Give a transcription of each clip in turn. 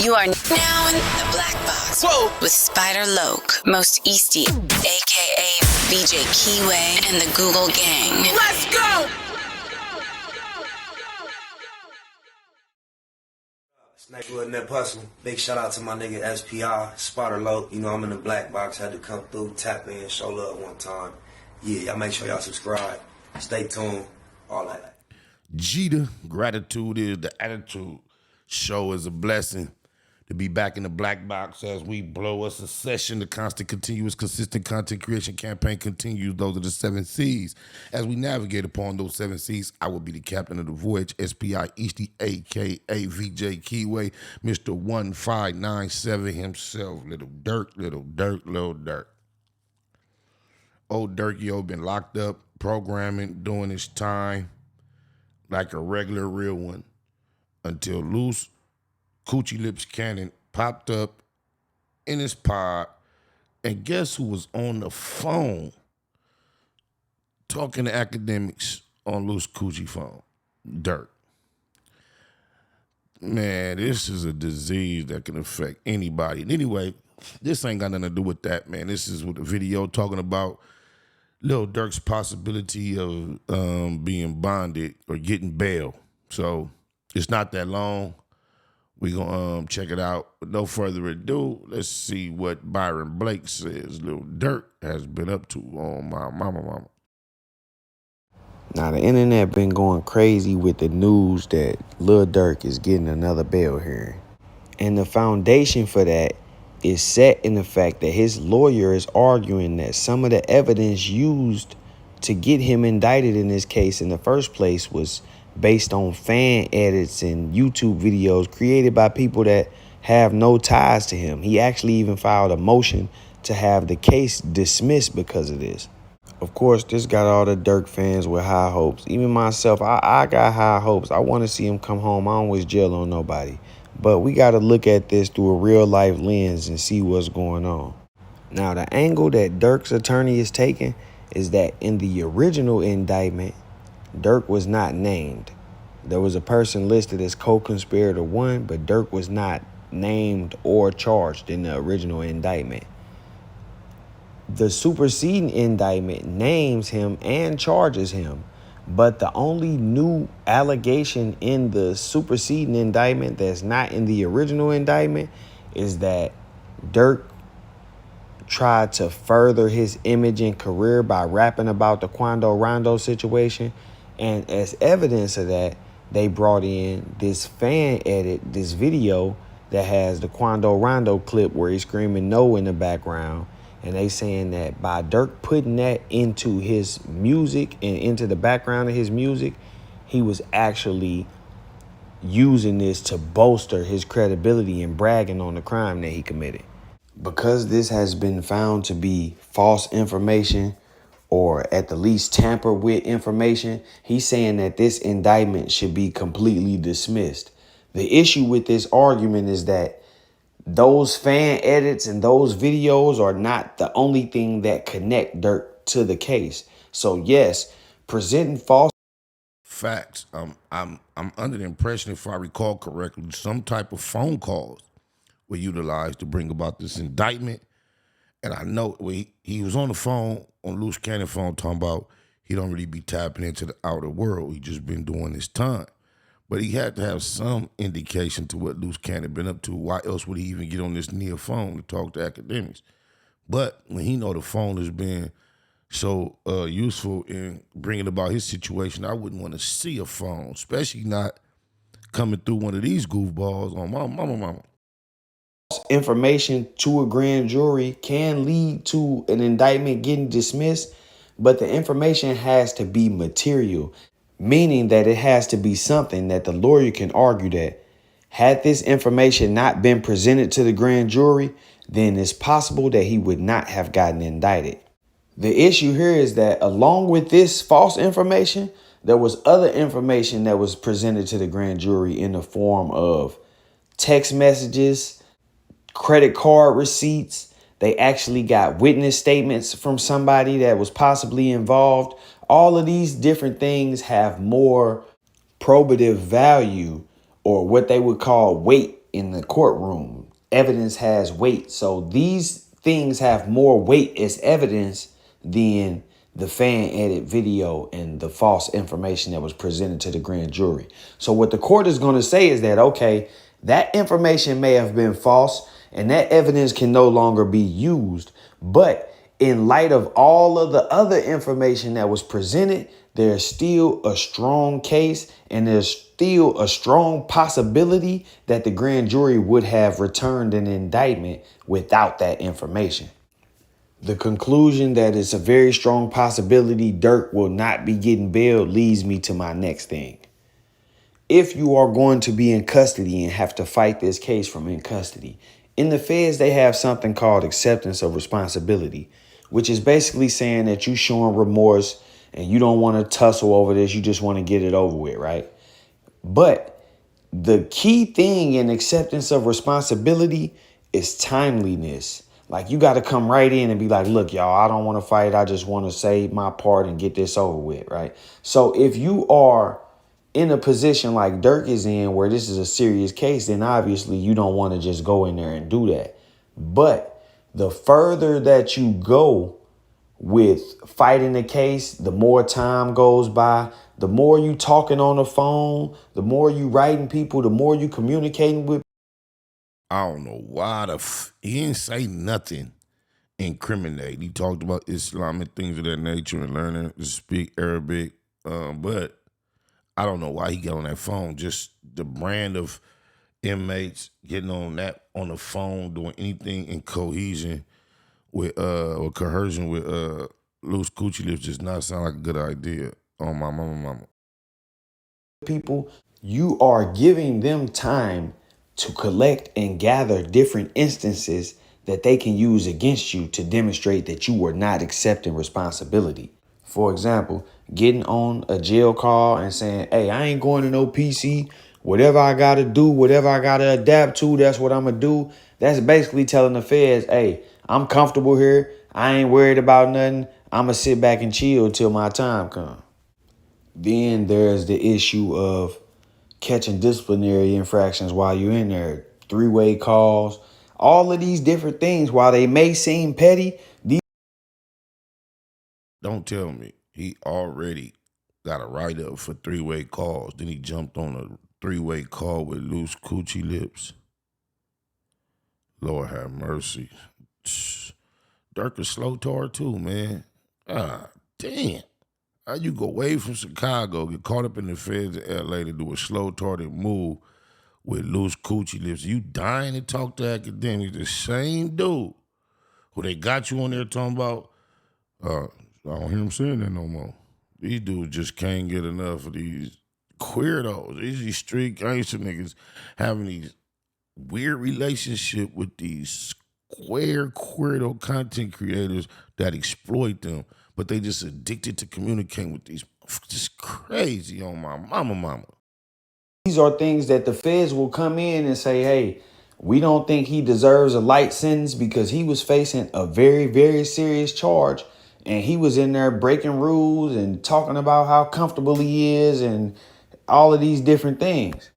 You are now in the Black Box. Whoa. With Spider Loke, Most Easty, a.k.a. VJ Keyway, and the Google Gang. Let's go! Snake with Nip Hustle. Big shout out to my nigga SPI, Spider Loke. You know I'm in the Black Box. Had to come through, tap in, show love one time. Yeah, y'all make sure y'all subscribe. Stay tuned. All that. Jeter, gratitude is the attitude. Show is a blessing. To be back in the Black Box as we blow us a session. The constant, continuous, consistent content creation campaign continues. Those are the 7 C's. As we navigate upon those 7 C's, I will be the captain of the voyage, SPI Easty, a.k.a. VJ Keyway, Mr. 1597 himself. Little Durk, little Durk, little Durk. Old Durk, yo, been locked up, programming, doing his time like a regular real one until loose Coochie Lips Cannon popped up in his pod, and guess who was on the phone talking to Akademiks on Loose Coochie phone? Durk. Man, this is a disease that can affect anybody. And anyway, this ain't got nothing to do with that, man. This is with a video talking about Lil Durk's possibility of being bonded or getting bail. So it's not that long. We're going to check it out. With no further ado, let's see what Byron Blake says Lil Durk has been up to on my mama. Now, the internet been going crazy with the news that Lil Durk is getting another bail hearing. And the foundation for that is set in the fact that his lawyer is arguing that some of the evidence used to get him indicted in this case in the first place was based on fan edits and YouTube videos created by people that have no ties to him. He actually even filed a motion to have the case dismissed because of this. Of course, this got all the Durk fans with high hopes. Even myself, I got high hopes. I want to see him come home. I don't wish jail on nobody. But we got to look at this through a real life lens and see what's going on. Now, the angle that Durk's attorney is taking is that in the original indictment, Durk was not named. There was a person listed as co-conspirator 1, but Durk was not named or charged in the original indictment. The superseding indictment names him and charges him, but the only new allegation in the superseding indictment that's not in the original indictment is that Durk tried to further his image and career by rapping about the Quando Rondo situation. And as evidence of that, they brought in this fan edit, this video that has the Quando Rondo clip where he's screaming no in the background. And they saying that by Durk putting that into his music and into the background of his music, he was actually using this to bolster his credibility and bragging on the crime that he committed. Because this has been found to be false information, or at the least tamper with information, he's saying that this indictment should be completely dismissed. The issue with this argument is that those fan edits and those videos are not the only thing that connect Durk to the case. So yes, presenting false Facts. I'm under the impression, if I recall correctly, some type of phone calls were utilized to bring about this indictment. And I know he was on the phone, on Loose Cannon phone, talking about he don't really be tapping into the outer world. He just been doing his time. But he had to have some indication to what Loose Cannon been up to. Why else would he even get on this near phone to talk to Akademiks? But when he know the phone has been so useful in bringing about his situation, I wouldn't want to see a phone, especially not coming through one of these goofballs on my mama. Information to a grand jury can lead to an indictment getting dismissed, but the information has to be material, meaning that it has to be something that the lawyer can argue that had this information not been presented to the grand jury, then it's possible that he would not have gotten indicted. The issue here is that along with this false information, there was other information that was presented to the grand jury in the form of text messages, credit card receipts. They actually got witness statements from somebody that was possibly involved. All of these different things have more probative value, or what they would call weight, in the courtroom. Evidence has weight. So these things have more weight as evidence than the fan edit video and the false information that was presented to the grand jury. So what the court is going to say is that, okay, that information may have been false and that evidence can no longer be used. But in light of all of the other information that was presented, there's still a strong case and there's still a strong possibility that the grand jury would have returned an indictment without that information. The conclusion that it's a very strong possibility Durk will not be getting bailed leads me to my next thing. If you are going to be in custody and have to fight this case from in custody, in the feds, they have something called acceptance of responsibility, which is basically saying that you showing remorse and you don't want to tussle over this. You just want to get it over with, right? But the key thing in acceptance of responsibility is timeliness. Like, you got to come right in and be like, look, y'all, I don't want to fight. I just want to say my part and get this over with, right? So if you are in a position like Durk is in, where this is a serious case, then obviously you don't want to just go in there and do that. But the further that you go with fighting the case, the more time goes by, the more you talking on the phone, the more you writing people, the more you communicating with. I don't know why he didn't say nothing incriminating. He talked about Islamic things of that nature and learning to speak Arabic, but I don't know why he got on that phone. Just the brand of inmates getting on the phone, doing anything in cohesion with or coercion with loose coochie lips does not sound like a good idea. On my mama. People, you are giving them time to collect and gather different instances that they can use against you to demonstrate that you were not accepting responsibility. For example, getting on a jail call and saying, hey, I ain't going to no PC. Whatever I got to do, whatever I got to adapt to, that's what I'm going to do. That's basically telling the feds, hey, I'm comfortable here. I ain't worried about nothing. I'm going to sit back and chill till my time comes. Then there's the issue of catching disciplinary infractions while you're in there, three-way calls, all of these different things. While they may seem petty, Don't tell me he already got a write-up for three-way calls. Then he jumped on a three-way call with loose coochie lips. Lord have mercy. Durk is slow tard too, man. Ah, damn. How you go away from Chicago, get caught up in the feds in L.A. to do a slow-tarded move with loose coochie lips? You dying to talk to Akademiks, the same dude who they got you on there talking about. I don't hear him saying that no more. These dudes just can't get enough of these queerdos. These street gangster niggas having these weird relationship with these square queerdo content creators that exploit them, but they just addicted to communicating with these. Just crazy on my mama. these are things that the feds will come in and say, hey, we don't think he deserves a light sentence because he was facing a very, very serious charge. And he was in there breaking rules and talking about how comfortable he is and all of these different things.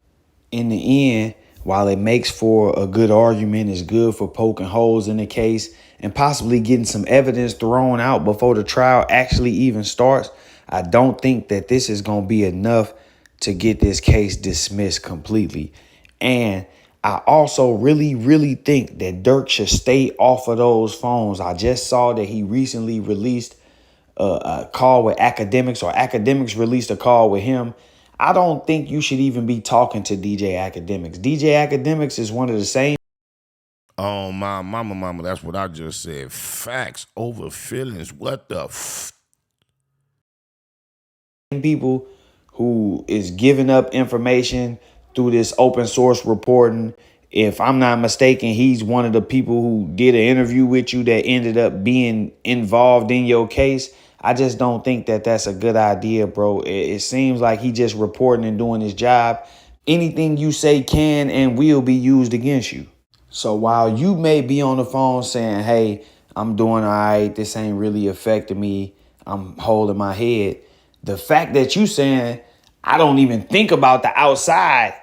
In the end, while it makes for a good argument, it's good for poking holes in the case and possibly getting some evidence thrown out before the trial actually even starts, I don't think that this is going to be enough to get this case dismissed completely. And I also really, really think that Durk should stay off of those phones. I just saw that he recently released a call with Akademiks, or Akademiks released a call with him. I don't think you should even be talking to DJ Akademiks. DJ Akademiks is one of the same. Oh, my mama, that's what I just said. Facts over feelings. What the people who is giving up information through this open source reporting. If I'm not mistaken, he's one of the people who did an interview with you that ended up being involved in your case. I just don't think that that's a good idea, bro. It seems like he just reporting and doing his job. Anything you say can and will be used against you. So while you may be on the phone saying, hey, I'm doing all right, this ain't really affecting me, I'm holding my head, the fact that you saying, I don't even think about the outside,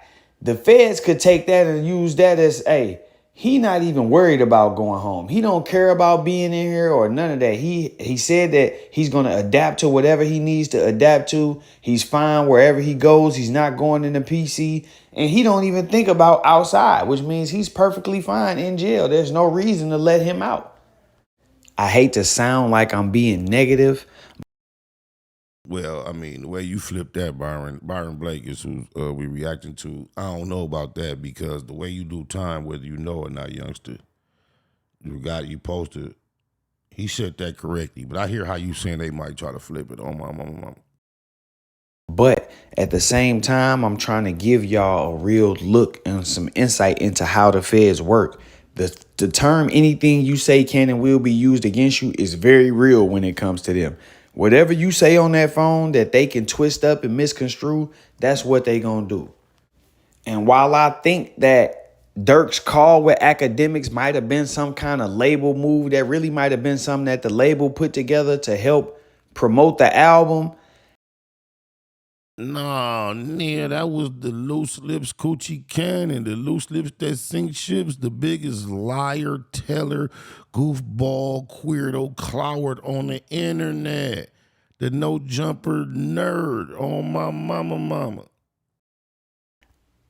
The feds could take that and use that as, hey, he not even worried about going home. He don't care about being in here or none of that. He said that he's going to adapt to whatever he needs to adapt to. He's fine wherever he goes. He's not going in the PC. And he don't even think about outside, which means he's perfectly fine in jail. There's no reason to let him out. I hate to sound like I'm being negative. Well, I mean, the way you flipped that, Byron Blake is who we reacting to. I don't know about that because the way you do time, whether you know or not, youngster, the guy you posted, he said that correctly. But I hear how you saying they might try to flip it on my mama. But at the same time, I'm trying to give y'all a real look and some insight into how the feds work. The term anything you say can and will be used against you is very real when it comes to them. Whatever you say on that phone that they can twist up and misconstrue, that's what they gonna do. And while I think that Durk's call with Akademiks might have been some kind of label move, that really might have been something that the label put together to help promote the album. Nah, Nia, that was the loose lips coochie cannon, the loose lips that sink ships, the biggest liar, teller, goofball, queerdo, cloward on the internet, the no jumper nerd on my mama.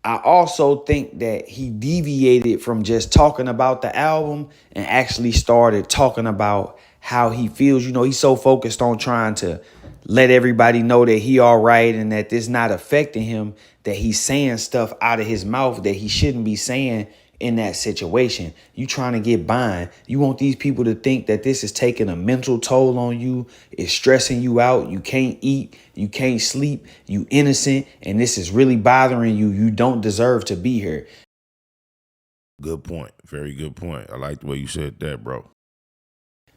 I also think that he deviated from just talking about the album and actually started talking about how he feels. You know, he's so focused on trying to let everybody know that he all right and that this not affecting him, that he's saying stuff out of his mouth that he shouldn't be saying in that situation. You trying to get buying. You want these people to think that this is taking a mental toll on you. It's stressing you out. You can't eat. You can't sleep. You innocent. And this is really bothering you. You don't deserve to be here. Good point. Very good point. I like the way you said that, bro.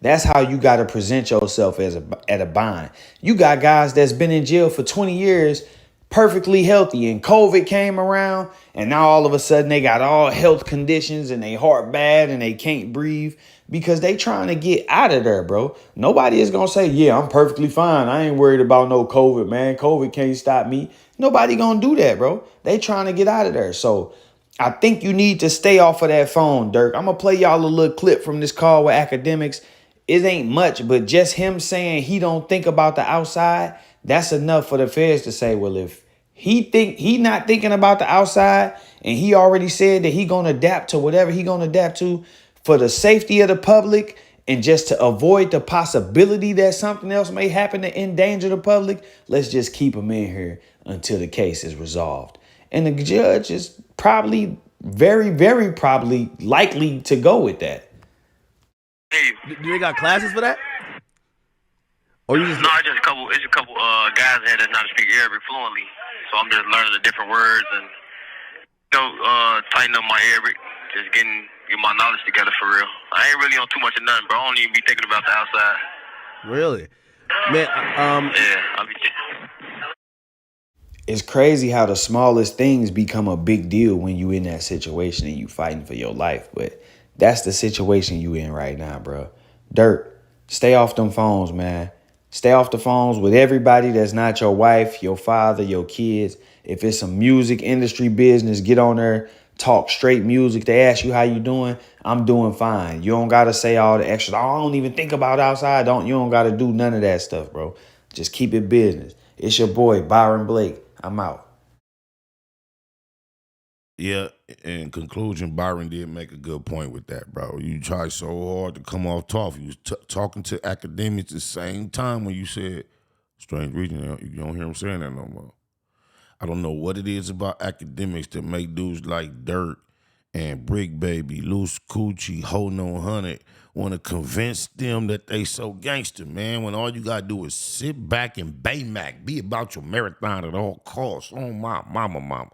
That's how you got to present yourself at a bind. You got guys that's been in jail for 20 years, perfectly healthy, and COVID came around, and now all of a sudden they got all health conditions and they heart bad and they can't breathe because they trying to get out of there, bro. Nobody is going to say, yeah, I'm perfectly fine. I ain't worried about no COVID, man. COVID can't stop me. Nobody going to do that, bro. They trying to get out of there. So I think you need to stay off of that phone, Durk. I'm going to play y'all a little clip from this call with Akademiks. It ain't much, but just him saying he don't think about the outside, that's enough for the feds to say, well, if he not thinking about the outside and he already said that he gonna adapt to whatever he gonna adapt to for the safety of the public and just to avoid the possibility that something else may happen to endanger the public, let's just keep him in here until the case is resolved. And the judge is probably very, very probably likely to go with that. Do they got classes for that? Or you just No, it's a couple guys here that know how to speak Arabic fluently. So I'm just learning the different words and tighten up my Arabic, just getting my knowledge together for real. I ain't really on too much of nothing, bro. I don't even be thinking about the outside. really, man. Yeah, I'll be. It's crazy how the smallest things become a big deal when you in that situation and you fighting for your life. But that's the situation you in right now, bro. Durk, stay off them phones, man. Stay off the phones with everybody that's not your wife, your father, your kids. If it's some music industry business, get on there, talk straight music. They ask you how you doing. I'm doing fine. You don't got to say all the extra. I don't even think about outside. You don't got to do none of that stuff, bro. Just keep it business. It's your boy, Byron Blake. I'm out. Yeah, in conclusion, Byron did make a good point with that, bro. You tried so hard to come off tough. You was talking to Akademiks at the same time when you said, strange region, you don't hear him saying that no more. I don't know what it is about Akademiks that make dudes like Durk and Brick Baby, Loose Coochie, Hold No 100 want to convince them that they so gangster, man, when all you got to do is sit back and Baymac, be about your marathon at all costs. Oh, my mama.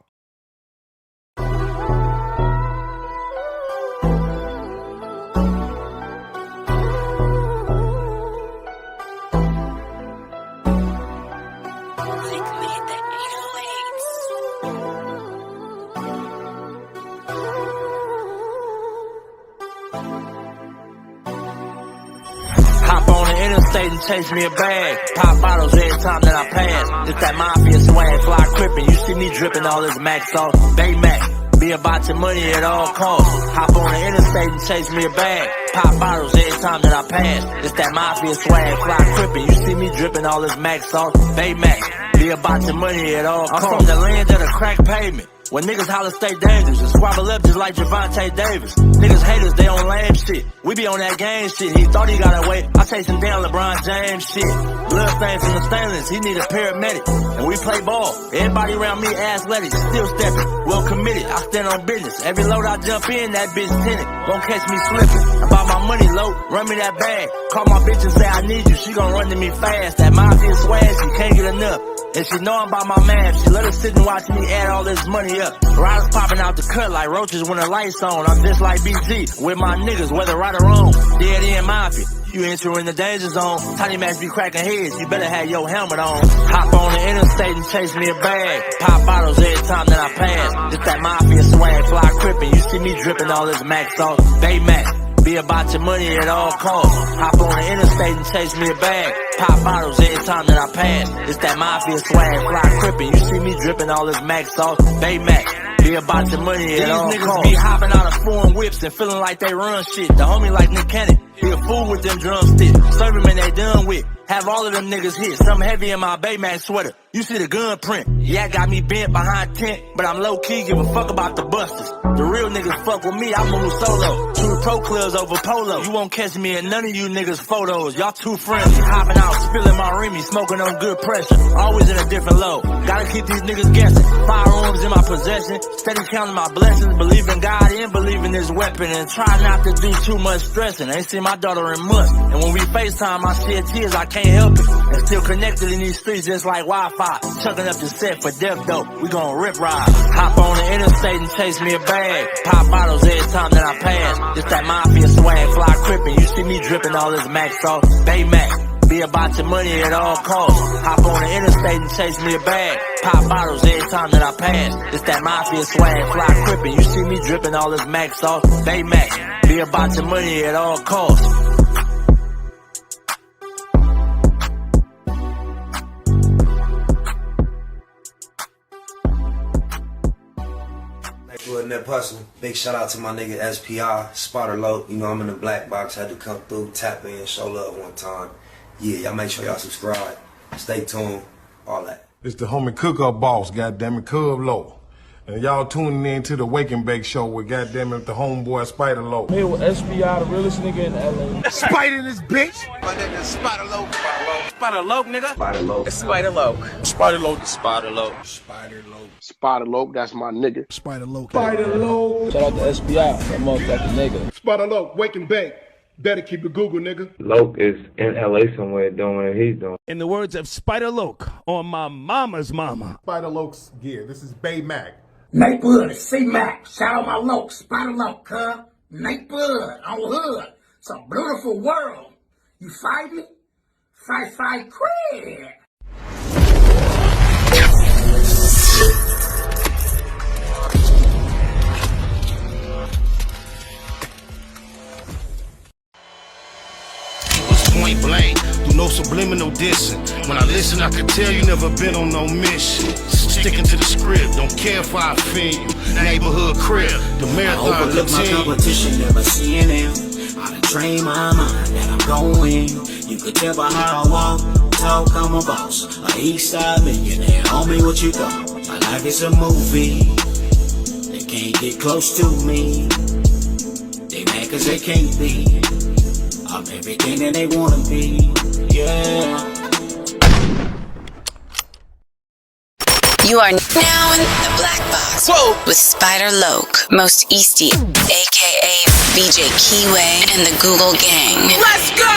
Hop on the internet. interstate and chase me a bag. Pop bottles every time that I pass. It's that mafia swag, fly crippin'. You see me drippin' all this Max sauce. Baymax. Be about your money at all costs. Hop on the interstate and chase me a bag. Pop bottles every time that I pass. It's that mafia swag, fly crippin'. You see me drippin' all this Max sauce. Baymax. Be about your money at all costs. I'm from the land of the crack pavement. When niggas holler stay dangerous and squabble up just like Javante Davis. Niggas haters, they on lame shit. We be on that game shit. He thought he got away. I chase him down LeBron James shit. Blood stain from the stainless, he need a paramedic. And we play ball. Everybody around me athletic, still stepping. Well committed, I stand on business. Every load I jump in, that bitch tinted. Won't catch me slipping. About my money low, run me that bag. Call my bitch and say I need you, she gon' run to me fast. That mafia swag, she can't get enough. And she know I'm about my man. She let her sit and watch me add all this money up. Riders popping out the cut like roaches when the lights on. I'm just like BG with my niggas, whether right or wrong. Dead end mafia. You entering the danger zone. Tiny Macs be cracking heads. You better have your helmet on. Hop on the interstate and chase me a bag. Pop bottles every time that I pass. It's that mafia swag, fly crippin'. You see me dripping all this Max sauce. Baymax. Be about your money at all costs. Hop on the interstate and chase me a bag. Pop bottles every time that I pass. It's that mafia swag, fly crippin'. You see me dripping all this Max sauce. Baymax. Be about your money at all costs. These niggas be hopping out of foreign whips and feeling like they run shit. The homie like Nick Cannon. He a fool with them drumsticks. Serve him and they done with. Have all of them niggas hit. Something heavy in my Baymax sweater. You see the gun print. Yeah, got me bent behind tent. But I'm low key, give a fuck about the busters. The real niggas fuck with me, I move solo. Two pro clubs over polo. You won't catch me in none of you niggas photos. Y'all too friendly. Hopping out, spilling my Remy, smoking on good pressure. Always in a different low. Gotta keep these niggas guessing. Firearms in my possession. Steady counting my blessings. Believe in God and believe in this weapon. And try not to do too much stressing. Ain't seen my daughter in months. And when we FaceTime, I shed tears, I can't help it. And still connected in these streets just like Wi-Fi. Chucking up the set for death though. We gon' rip ride. Hop on the interstate and chase me a bag. Pop bottles every time that I pass. It's that mafia swag, fly crippin'. You see me dripping all this Max sauce. Baymax. Be about your money at all costs. Hop on the interstate and chase me a bag. Pop bottles every time that I pass. It's that mafia swag, fly crippin'. You see me dripping all this Max sauce. Baymax. Be about your money at all costs. In that hustle. Big shout out to my nigga SPI, Spotter Low. You know I'm in the black box, had to come through, tap in, show love one time. Yeah, y'all make sure y'all subscribe. Stay tuned, all that. It's the homie cook-up boss, goddammit, Cub Low. And y'all tuning in to the Wake and Bake Show with goddammit the homeboy Spider Low. Here with SPI, the realest nigga in LA. Spider this bitch! My nigga Spider Low. Spider Low, nigga. Spider Low. Spider Low. Spider Low. Spider Low. Spider Low. Spider Low, that's my nigga. Spider Low. Spider Low. Shout out to SPI, that motherfucking nigga. Spider Low, Wake and Bake. Better keep it Google, nigga. Loke is in LA somewhere doing what he's doing. In the words of Spider Loke on my mama's mama. Spider Loke's gear. This is Bay Mac. Nate Bud, C-Mac. Shout out my Loke, Spider Loke, huh? Nate Bud, on hood. It's a beautiful world. You fight me? Fight, cred. Point blank, do no subliminal dissing. When I listen, I can tell you never been on no mission. Sticking to the script, don't care if I offend you. Neighborhood crib, the marathon I overlook my competition, never seeing them. I done trained my mind that I'm going. You could tell by how I walk, talk, I'm a boss. A east side millionaire, homie, what you thought? My life is a movie. They can't get close to me. They mad cause they can't be. I'm everything that they wanna be, yeah. You are now in the black box. Whoa. With Spider Loke, Most Easty, aka BJ Keyway, and the Google Gang. Let's go!